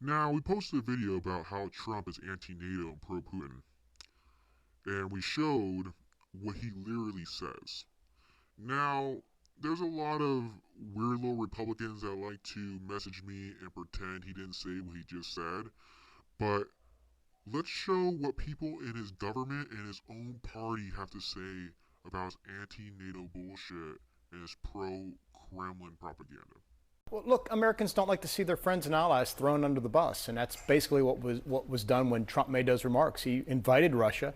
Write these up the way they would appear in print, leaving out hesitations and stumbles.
Now, we posted a video about how Trump is anti-NATO and pro-Putin, and we showed what he literally says. Now, there's a lot of weird little Republicans that like to message me and pretend he didn't say what he just said, but let's show what people in his government and his own party have to say about his anti-NATO bullshit and his pro-Kremlin propaganda. Well, look, Americans don't like to see their friends and allies thrown under the bus, and that's basically what was done when Trump made those remarks. He invited Russia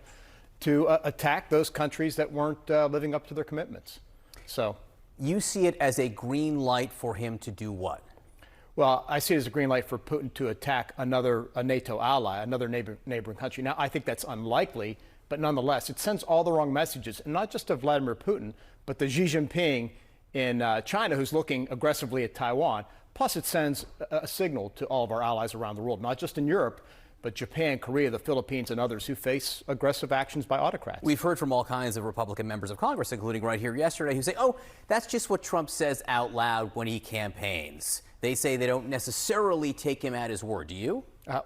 to attack those countries that weren't living up to their commitments. So, you see it as a green light for him to do what? Well, I see it as a green light for Putin to attack a NATO ally, another neighboring country. Now, I think that's unlikely, but nonetheless, it sends all the wrong messages, and not just to Vladimir Putin, but to Xi Jinping in China, who's looking aggressively at Taiwan. Plus, it sends a signal to all of our allies around the world, not just in Europe, but Japan, Korea, the Philippines, and others who face aggressive actions by autocrats. We've heard from all kinds of Republican members of Congress, including right here yesterday, who say, oh, that's just what Trump says out loud when he campaigns. They say they don't necessarily take him at his word. Do you?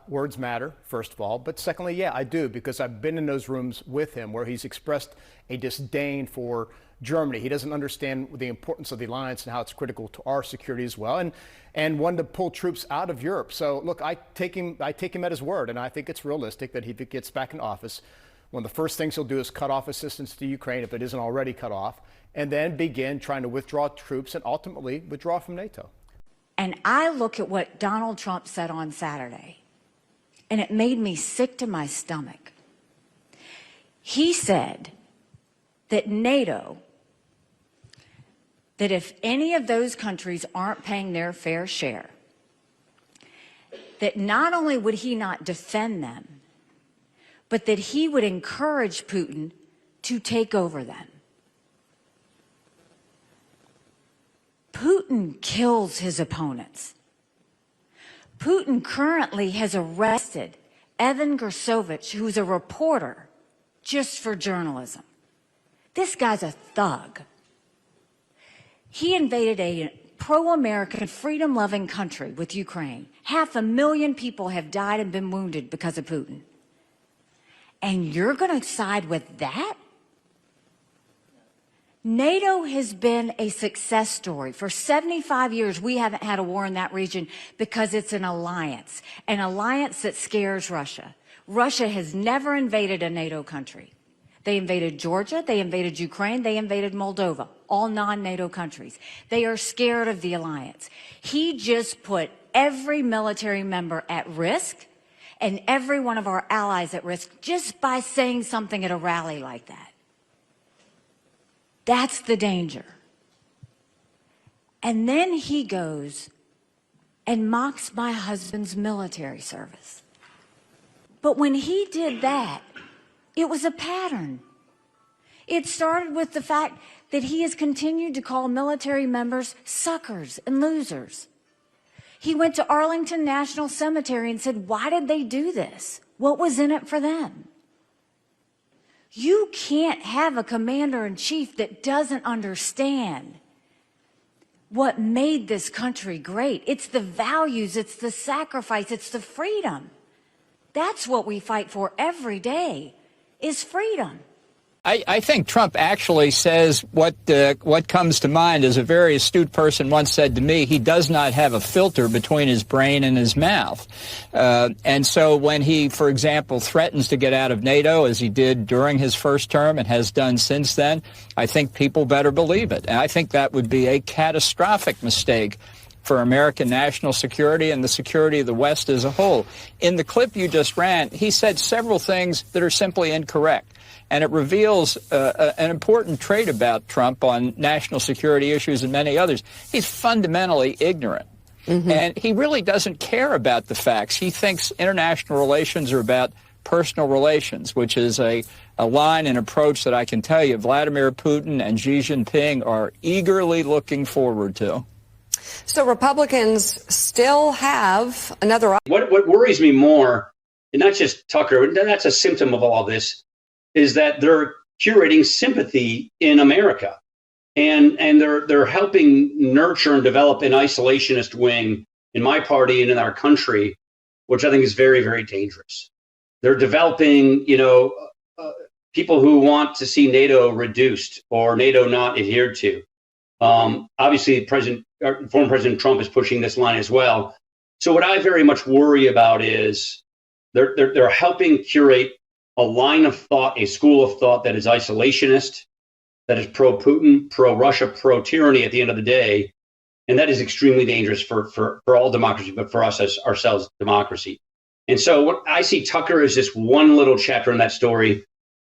Words matter, first of all. But secondly, yeah, I do, because I've been in those rooms with him where he's expressed a disdain for Germany. He doesn't understand the importance of the alliance and how it's critical to our security as well, and wanted to pull troops out of Europe. So, look, I take him at his word, and I think it's realistic that if he gets back in office, one of the first things he'll do is cut off assistance to Ukraine, if it isn't already cut off, and then begin trying to withdraw troops and ultimately withdraw from NATO. And I look at what Donald Trump said on Saturday, and it made me sick to my stomach. He said that NATO, that if any of those countries aren't paying their fair share, that not only would he not defend them, but that he would encourage Putin to take over them. Putin kills his opponents. Putin currently has arrested Evan Gersovich, who's a reporter, just for journalism. This guy's a thug. He invaded a pro-American, freedom-loving country with Ukraine. 500,000 people have died and been wounded because of Putin. And you're going to side with that? NATO has been a success story. For 75 years, we haven't had a war in that region because it's an alliance that scares Russia. Russia has never invaded a NATO country. They invaded Georgia, they invaded Ukraine, they invaded Moldova, all non-NATO countries. They are scared of the alliance. He just put every military member at risk and every one of our allies at risk just by saying something at a rally like that. That's the danger. And then he goes and mocks my husband's military service. But when he did that, it was a pattern. It started with the fact that he has continued to call military members suckers and losers. He went to Arlington National Cemetery and said, why did they do this? What was in it for them? You can't have a commander-in-chief that doesn't understand what made this country great. It's the values, it's the sacrifice, it's the freedom. That's what we fight for every day, is freedom. I think Trump actually says what comes to mind. As a very astute person once said to me, he does not have a filter between his brain and his mouth. And so when he, for example, threatens to get out of NATO, as he did during his first term and has done since then, I think people better believe it. And I think that would be a catastrophic mistake for American national security and the security of the West as a whole. In the clip you just ran, he said several things that are simply incorrect. And it reveals an important trait about Trump on national security issues and many others. He's fundamentally ignorant. Mm-hmm. And he really doesn't care about the facts. He thinks international relations are about personal relations, which is a line and approach that I can tell you Vladimir Putin and Xi Jinping are eagerly looking forward to. So Republicans still have another. What worries me more, and not just Tucker, that's a symptom of all this, is that they're curating sympathy in America, and they're helping nurture and develop an isolationist wing in my party and in our country which I think is very, very dangerous. They're developing, people who want to see NATO reduced or NATO not adhered to. Obviously, former President Trump is pushing this line as well. So what I very much worry about is they're helping curate a line of thought, a school of thought that is isolationist, that is pro-Putin, pro-Russia, pro-tyranny at the end of the day. And that is extremely dangerous for all democracy, but for us as ourselves, democracy. And so what I see Tucker is just one little chapter in that story.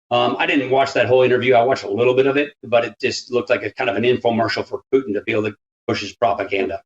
I didn't watch that whole interview. I watched a little bit of it, but it just looked like a kind of an infomercial for Putin to be able to push his propaganda.